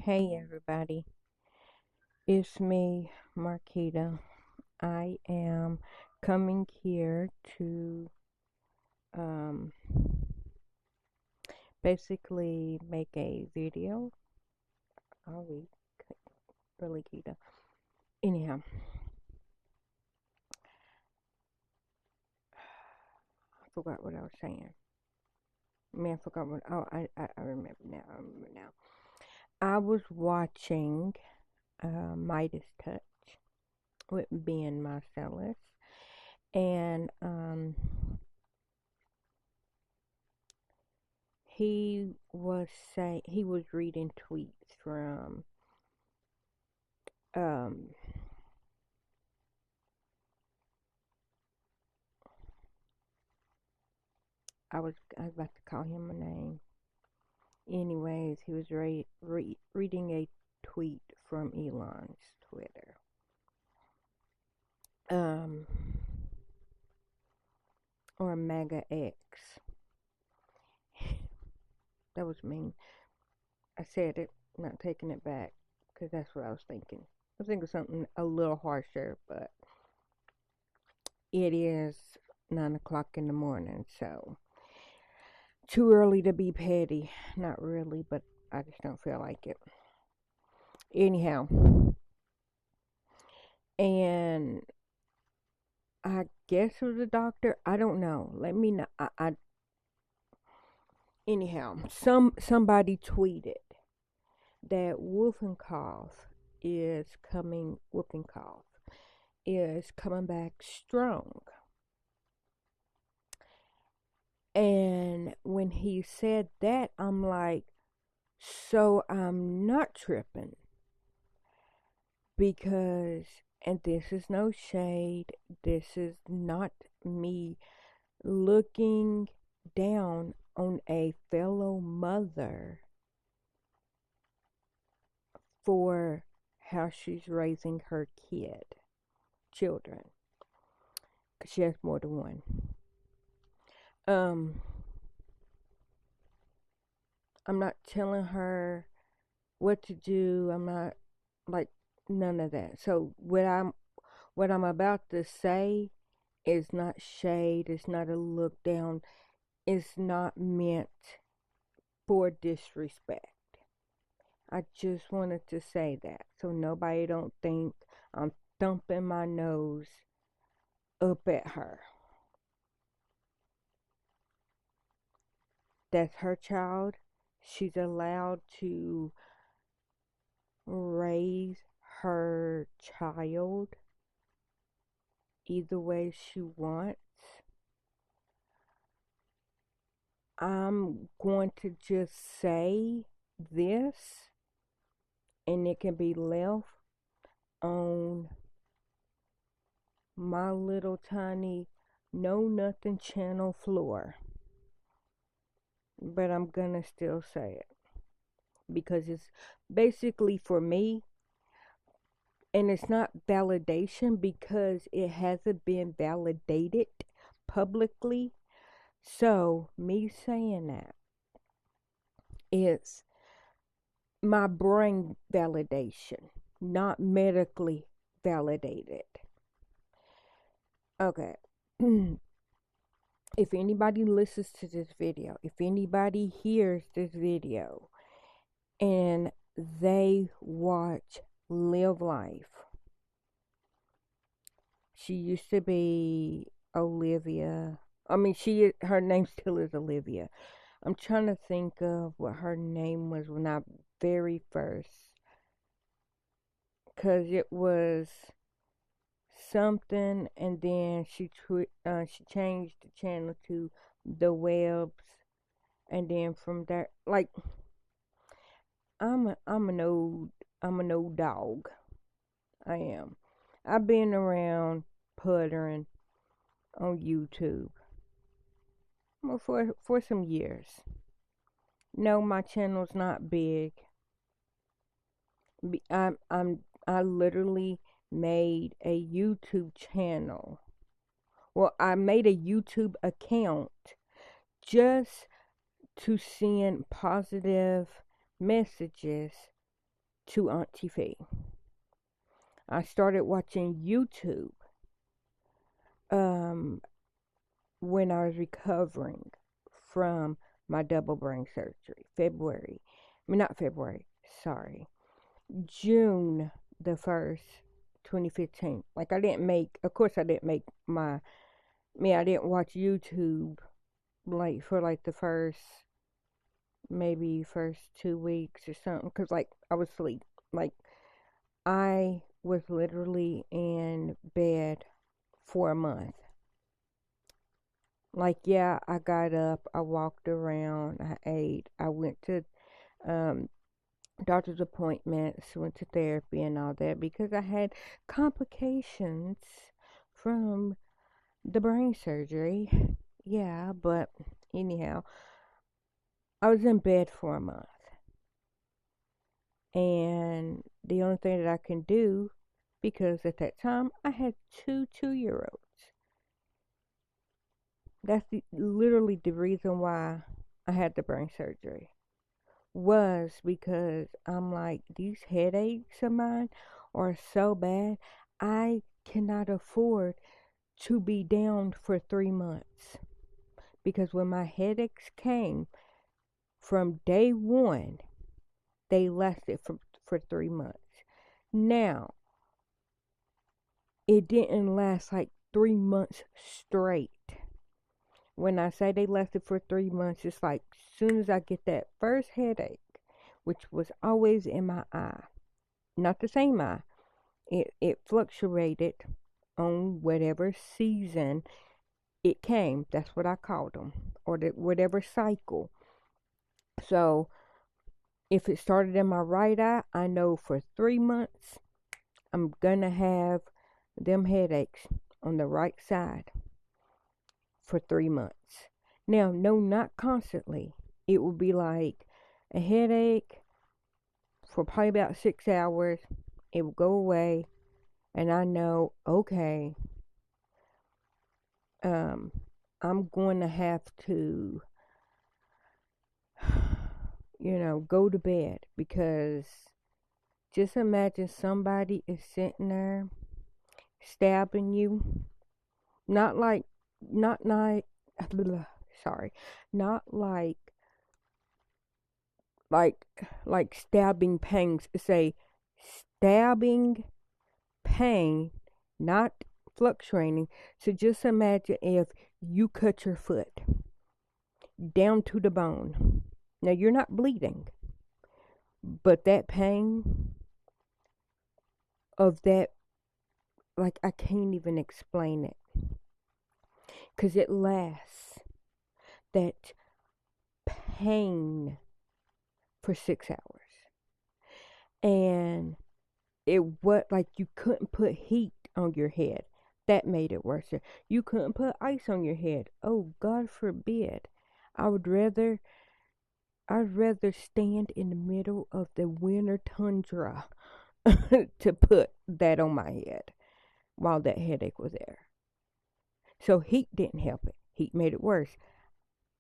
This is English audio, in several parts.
Hey everybody, it's me, Marquita. I am coming here to um, basically make a video all week. Really, Kita. Anyhow, I forgot what I was saying. I forgot what. Oh, I remember now. I remember now. I was watching Midas Touch with Ben Marcellus, and he was reading tweets from um I was about to call him a name. Anyways, he was reading a tweet from Elon's Twitter. Um or Mega X. That was mean. I said it, not taking it back, because that's what I was thinking. I was thinking something a little harsher, but it is 9 o'clock in the morning, so too early to be petty. Not really, but I just don't feel like it. Anyhow, and I guess it was a doctor. I don't know. Let me know. Anyhow, somebody tweeted that whooping cough is coming back strong. And when he said that, I'm like, so I'm not tripping because, and this is no shade, this is not me looking down on a fellow mother for how she's raising her children, because she has more than one. Um, I'm not telling her what to do. I'm not like none of that. So what I'm about to say is not shade. It's not a look down. It's not meant for disrespect. I just wanted to say that so nobody don't think I'm thumping my nose up at her. That's her child. She's allowed to raise her child either way she wants. I'm going to just say this, and it can be left on my little tiny know nothing channel floor. But I'm gonna still say it because it's basically for me, and it's not validation because it hasn't been validated publicly. So, me saying that is my brain validation, not medically validated. Okay. If anybody listens to this video, if anybody hears this video and they watch Live Life, she used to be Olivia. Her name still is Olivia. I'm trying to think of what her name was when I very first, because it was something, and then she changed the channel to the Webs, and then from there, like I'm an old dog. I am. I've been around puttering on YouTube for some years. No, my channel's not big. I literally made a YouTube channel. Well, I made a YouTube account just to send positive messages to Auntie Fee. I started watching YouTube um, when I was recovering from my double brain surgery. Not February, sorry. June the 1st, 2015. Like, of course, I didn't make I didn't watch YouTube like for like the maybe first 2 weeks or something. Cause like I was asleep. Like, I was literally in bed for a month. Like, yeah, I got up, I walked around, I ate, I went to um, doctor's appointments, went to therapy and all that because I had complications from the brain surgery. Yeah, but anyhow, I was in bed for a month. And the only thing that I can do, because at that time I had two 2-year olds. Literally the reason why I had the brain surgery was because I'm like, these headaches of mine are so bad, I cannot afford to be down for 3 months. Because when my headaches came from day one, they lasted for 3 months. Now, it didn't last like 3 months straight. When I say they lasted for 3 months, it's like as soon as I get that first headache, which was always in my eye, not the same eye, it fluctuated on whatever season it came. That's what I called them, or whatever cycle. So if it started in my right eye, I know for 3 months I'm gonna have them headaches on the right side for 3 months. Now, no, not constantly. It will be like a headache for probably about 6 hours. It will go away, and I know, okay, um, I'm going to have to, go to bed, because just imagine somebody is sitting there stabbing you. Not like, not like, sorry, not like, like stabbing pangs. Say stabbing pain, not fluctuating. So just imagine if you cut your foot down to the bone. Now you're not bleeding, but that pain of that, like, I can't even explain it, because it lasts, that pain, for 6 hours. And it was like you couldn't put heat on your head. That made it worse. You couldn't put ice on your head. Oh, God forbid. I would rather I'd rather stand in the middle of the winter tundra to put that on my head while that headache was there. So heat didn't help it. Heat made it worse.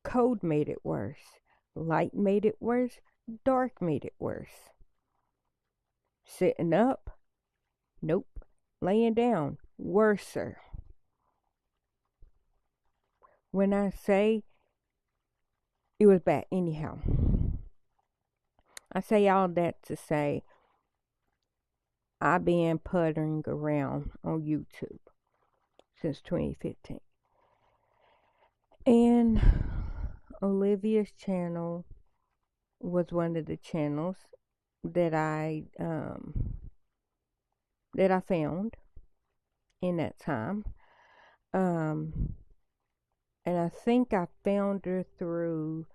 Cold made it worse. Light made it worse. Dark made it worse. Sitting up? Nope. Laying down? Worser. When I say it was bad, anyhow, I say all that to say I've been puttering around on YouTube since 2015. And Olivia's channel was one of the channels that I found in that time. And I think I found her through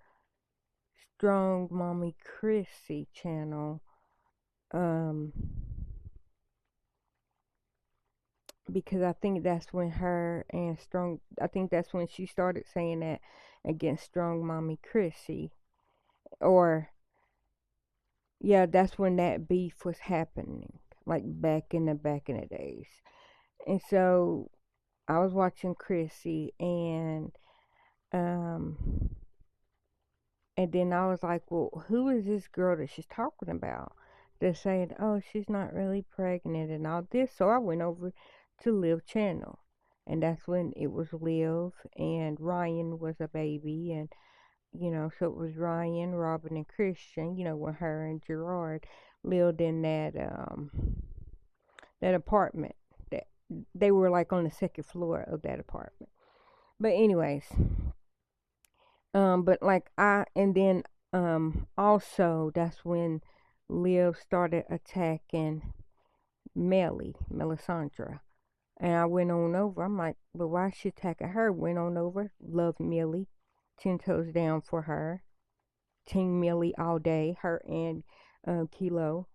Strong Mommy Chrissy channel. Because I think that's when I think that's when she started saying that against Strong Mommy Chrissy. Or, yeah, that's when that beef was happening, like back in the days. And so I was watching Chrissy, and then I was like, well, who is this girl that she's talking about? they're saying, oh, she's not really pregnant and all this. So I went over to Liv channel. And that's when it was Liv and Ryan was a baby. And, so it was Ryan, Robin, and Christian, when her and Gerard lived in that apartment. That they were like on the second floor of that apartment. But anyways, but like and then also that's when Liv started attacking Melisandre. And I went on over. I'm like, but why is she attacking her? Went on over, love Millie, 10 toes down for her. Team Millie all day. Her and Kilo.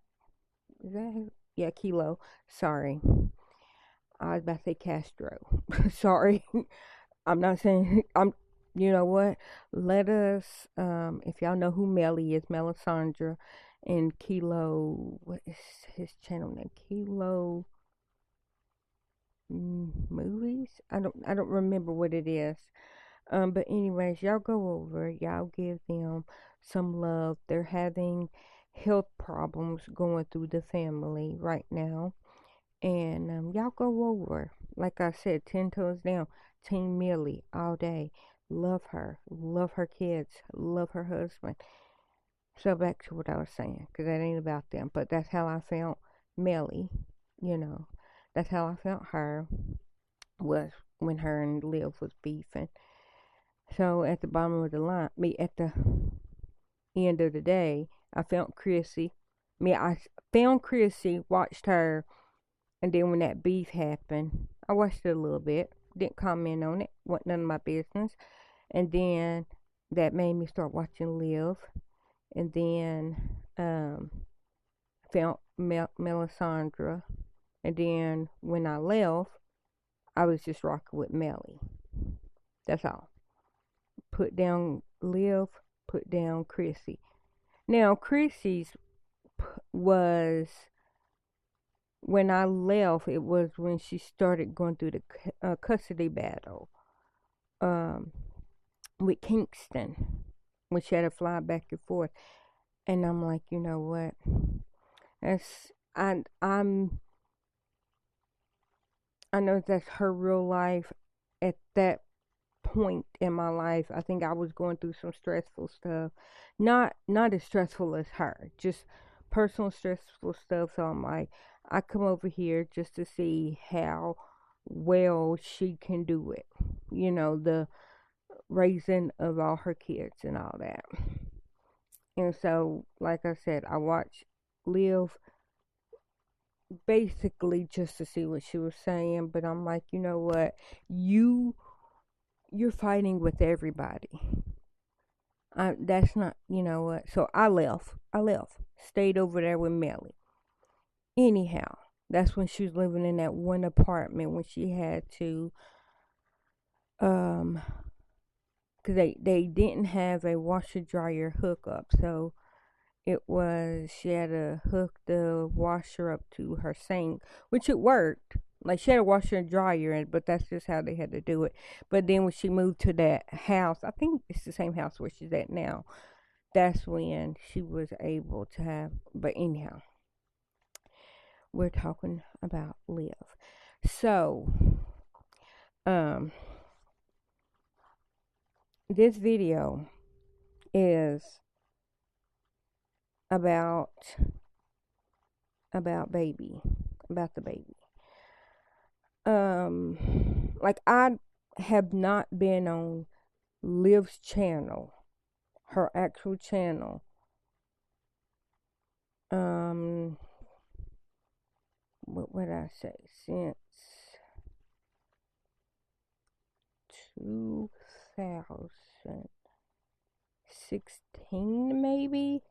Is that who? Yeah, Kilo. Sorry. I was about to say Castro. Sorry. I'm not saying you know what? Let us if y'all know who Melly is, Melisandre and Kilo, what is his channel name? Kilo movies? I don't remember what it is. But anyways, y'all go over, y'all give them some love. They're having health problems going through the family right now. And y'all go over. Like I said, 10 toes down. Team Millie all day. Love her. Love her kids. Love her husband. So back to what I was saying, because that ain't about them. But that's how I felt Millie. That's how I felt her was when her and Liv was beefing. So at the bottom of the line, at the end of the day, I felt Chrissy. I found Chrissy, watched her. And then when that beef happened, I watched it a little bit. Didn't comment on it. Wasn't none of my business. And then that made me start watching Liv. And then found Melisandre. And then when I left, I was just rocking with Melly. That's all. Put down Liv. Put down Chrissy. Now, Chrissy's was... When I left, it was when she started going through the custody battle with Kingston, when she had to fly back and forth. And I'm like, you know what? I know that's her real life. At that point in my life, I think I was going through some stressful stuff. Not as stressful as her, just personal stressful stuff. So I'm like, I come over here just to see how well she can do it. The raising of all her kids and all that. And so, like I said, I watched Liv basically just to see what she was saying. But I'm like, you know what? You're fighting with everybody. That's not, you know what? So I left. Stayed over there with Melly. Anyhow, that's when she was living in that one apartment when she had to, because they didn't have a washer dryer hookup, so she had to hook the washer up to her sink, which it worked. Like she had a washer and dryer, but that's just how they had to do it. But then when she moved to that house, I think it's the same house where she's at now. That's when she was able to have. But anyhow, we're talking about Liv. So, this video is about the baby. Like I have not been on Liv's channel, her actual channel. What would I say? Since 2016, maybe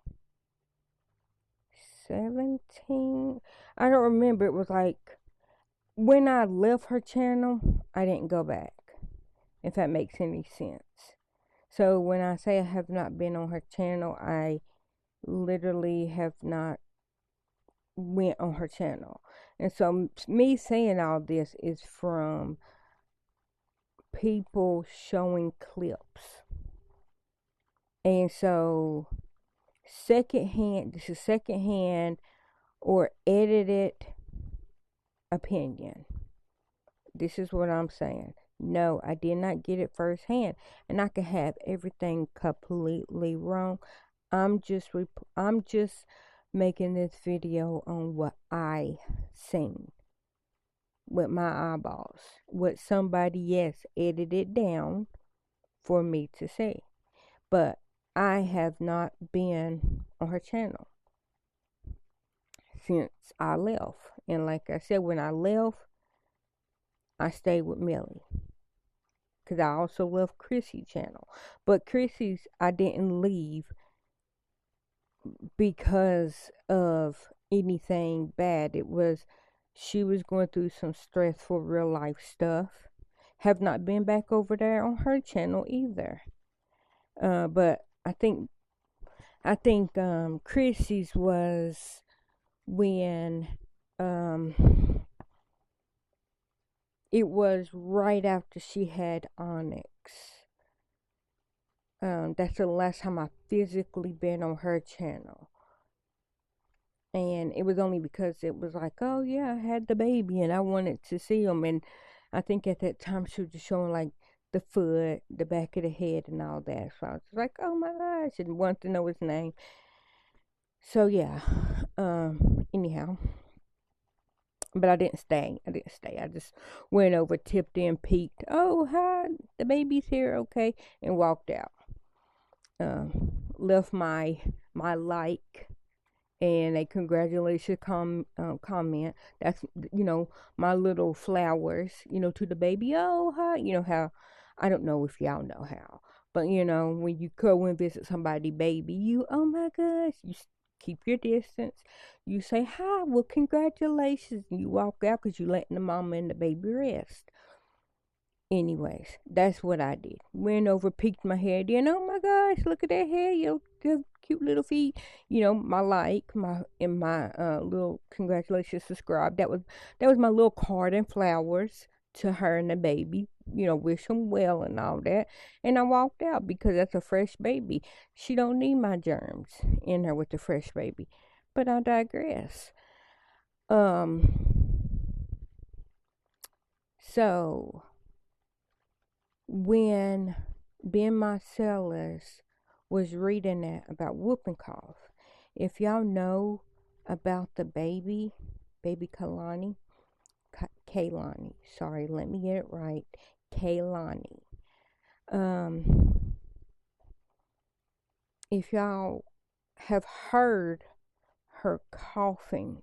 17. I don't remember. It was like when I left her channel, I didn't go back, if that makes any sense. So when I say I have not been on her channel, I literally have not went on her channel. And so me saying all this is from people showing clips. And so this is secondhand or edited opinion. This is what I'm saying. No, I did not get it firsthand, and I could have everything completely wrong. I'm just making this video on what I seen with my eyeballs, what somebody, yes, edited down for me to see. But I have not been on her channel since I left. And like I said, when I left, I stayed with Millie. Because I also love Chrissy's channel. But Chrissy's, I didn't leave because of anything bad. It was, she was going through some stressful real life stuff. Have not been back over there on her channel either. But I think Chrissy's was when it was right after she had Onyx. That's the last time I physically been on her channel. And it was only because it was like, oh yeah, I had the baby and I wanted to see him. And I think at that time she was just showing like the foot, the back of the head and all that. So I was like, oh my gosh, and wanted to know his name. So yeah, anyhow. But I didn't stay. I just went over, tipped in, peeked. Oh, hi, the baby's here, okay, and walked out. Left my like and a congratulations comment. That's, my little flowers, to the baby. Oh, hi. You know how, I don't know if y'all know how, but when you go and visit somebody, baby, oh my gosh, you keep your distance. You say, hi, well, congratulations. And you walk out because you're letting the mama and the baby rest. Anyways, that's what I did. Went over, peeked my head in. Oh my gosh, look at that hair, your cute little feet. My little congratulations, subscribe. That was my little card and flowers to her and the baby. Wish them well and all that. And I walked out because that's a fresh baby. She don't need my germs in her with the fresh baby. But I digress. So when Ben Marcellus was reading that about whooping cough, if y'all know about the baby Kaylani, sorry, let me get it right, Kaylani. If y'all have heard her coughing,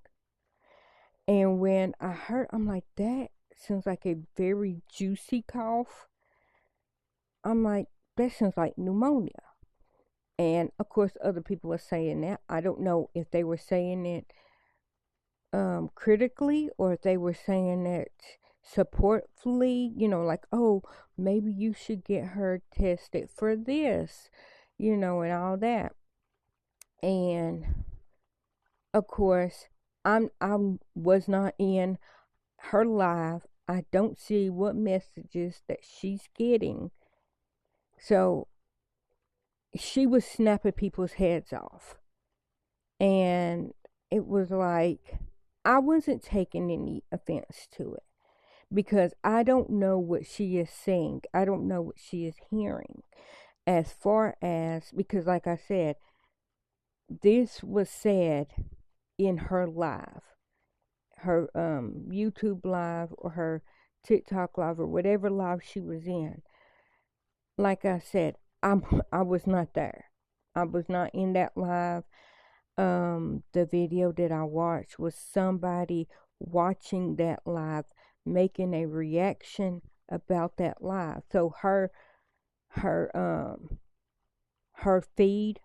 and when I heard, I'm like, that sounds like a very juicy cough. I'm like, that sounds like pneumonia. And of course, other people are saying that. I don't know if they were saying it critically or if they were saying it supportfully, like, oh, maybe you should get her tested for this, and all that. And of course, I was not in her live. I don't see what messages that she's getting. So she was snapping people's heads off. And it was like, I wasn't taking any offense to it because I don't know what she is saying. I don't know what she is hearing. As far as, because like I said, this was said in her live, her YouTube live or her TikTok live or whatever live she was in. Like I said, I was not there. I was not in that live. The video that I watched was somebody watching that live, making a reaction about that live. So her feed,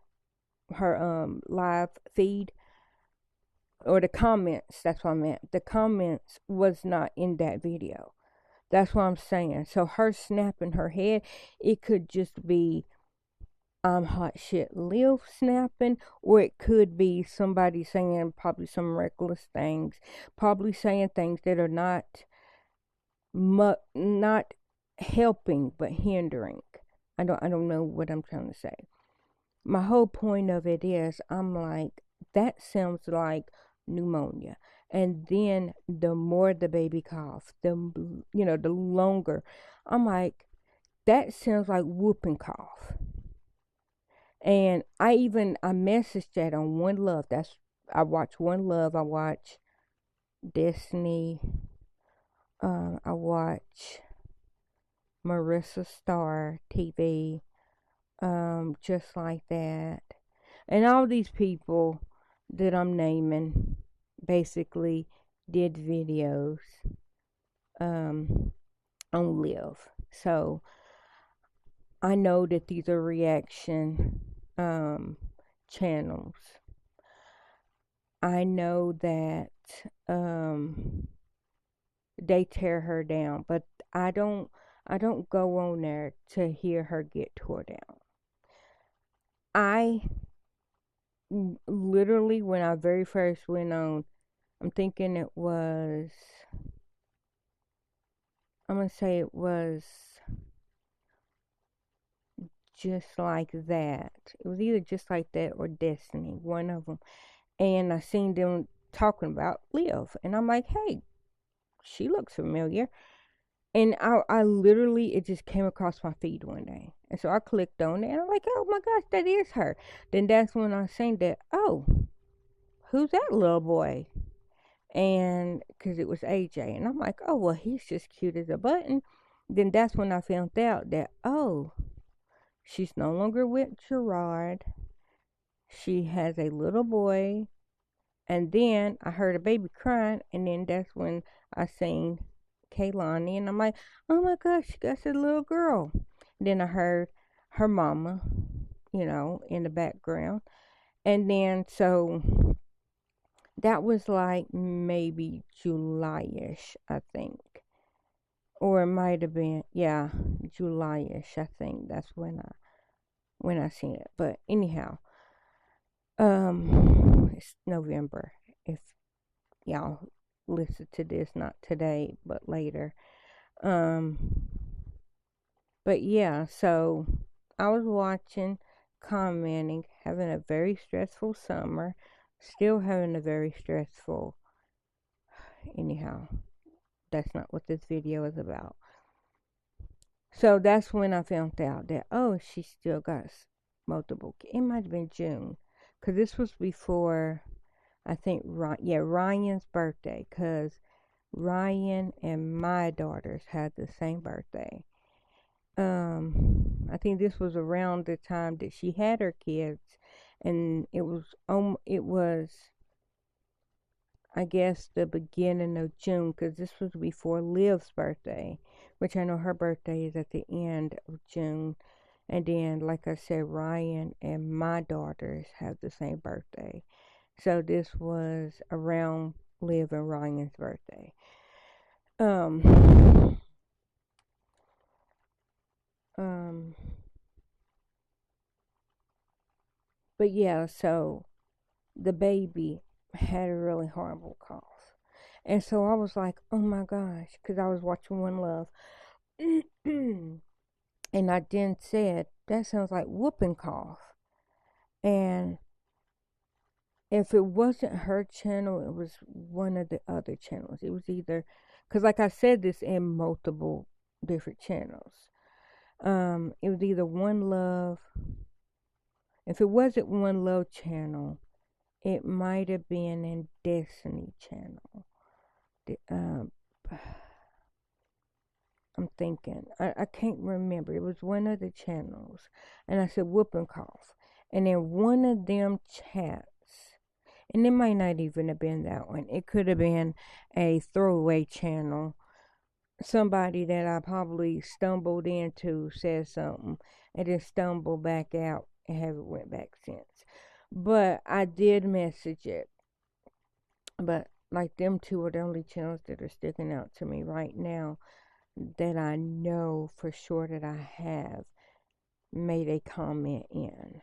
her live feed, or the comments, that's what I meant. The comments was not in that video. That's what I'm saying. So her snapping her head, it could just be I'm hot shit Liv snapping, or it could be somebody saying probably some reckless things, probably saying things that are not helping but hindering. I don't know what I'm trying to say. My whole point of it is, I'm like, that sounds like pneumonia. And then the more the baby coughs, the longer. I'm like, that sounds like whooping cough. And I messaged that on One Love. I watch One Love. I watch Destiny. I watch Marissa Star TV. Just like that. And all these people that I'm naming basically did videos on Live. So I know that these are reaction channels. I know that they tear her down, but I don't go on there to hear her get tore down. I literally, when I very first went on, I'm thinking I'm gonna say it was Just Like That. It was either Just Like That or Destiny, one of them. And I seen them talking about Liv, and I'm like, hey, she looks familiar. And I literally, it just came across my feed one day. And so I clicked on it, and I'm like, oh my gosh, that is her. Then that's when I seen that, oh, who's that little boy? And because it was AJ. And I'm like, oh, well, he's just cute as a button. Then that's when I found out that, oh, she's no longer with Gerard. She has a little boy. And then I heard a baby crying. And then that's when I seen Kaylani. And I'm like, oh my gosh, she got a little girl. Then I heard her mama, in the background. And then so that was like maybe July-ish, I think. Or it might have been, yeah, July-ish, I think. That's when I seen it. But anyhow, it's November. If y'all listen to this, not today, but later. But yeah, so I was watching, commenting, having a very stressful summer, still having a very stressful, anyhow, that's not what this video is about. So that's when I found out that, oh, she still got multiple. It might have been June, because this was before, I think, Ryan's birthday, because Ryan and my daughters had the same birthday. I think this was around the time that she had her kids, and it was I guess the beginning of June, because this was before Liv's birthday, which I know her birthday is at the end of June. And then, like I said, Ryan and my daughters have the same birthday. So this was around Liv and Ryan's birthday. But yeah, so the baby had a really horrible cough. And so I was like, oh my gosh, because I was watching One Love. And I then said, that sounds like whooping cough. And if it wasn't her channel, it was one of the other channels. It was either, because like I said this in multiple different channels. It was either One Love. If it wasn't One Love channel, it might have been in Destiny channel. I'm thinking. I can't remember. It was one of the channels. And I said whooping cough. And then one of them chats, and it might not even have been that one. It could have been a throwaway channel. Somebody that I probably stumbled into said something and then stumbled back out and haven't went back since. But I did message it. But like them two are the only channels that are sticking out to me right now that I know for sure that I have made a comment in.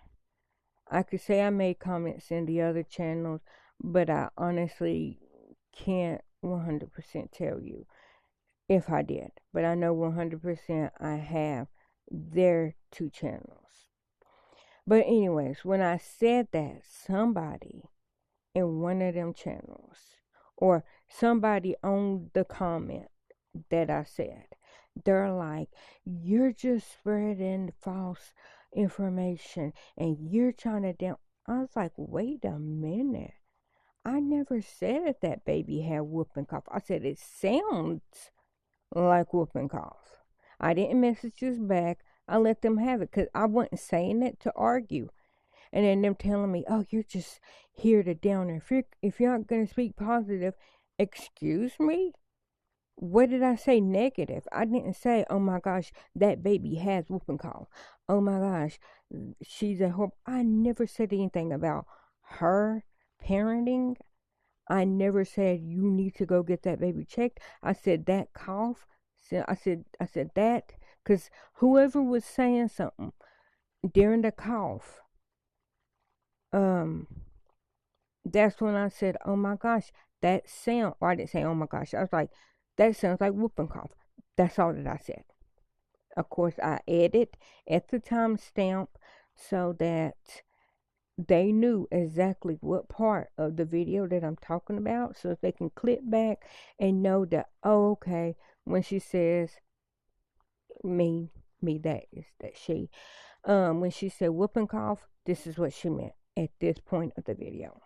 I could say I made comments in the other channels, but I honestly can't 100% tell you if I did. But I know 100% I have their two channels. But anyways, when I said that, somebody in one of them channels, or somebody on the comment that I said, they're like, you're just spreading false information and you're trying to down. I was like, wait a minute. I never said that baby had whooping cough. I said it sounds like whooping cough. I didn't message this back. I let them have it because I wasn't saying it to argue. And then them telling me, oh, you're just here to down her. If you're not going to speak positive, excuse me? What did I say negative? I didn't say, oh my gosh, that baby has whooping cough. Oh my gosh, she's a horrible. I never said anything about her parenting. I never said you need to go get that baby checked. I said that cough. I said that because whoever was saying something during the cough, um, that's when I said, oh my gosh, that sound. Or I didn't say, oh my gosh. I was like, that sounds like whooping cough. That's all that I said. Of course, I added at the timestamp so that they knew exactly what part of the video that I'm talking about, so they can click back and know that, oh, okay, when she says me, that is that she, when she said whooping cough, this is what she meant at this point of the video.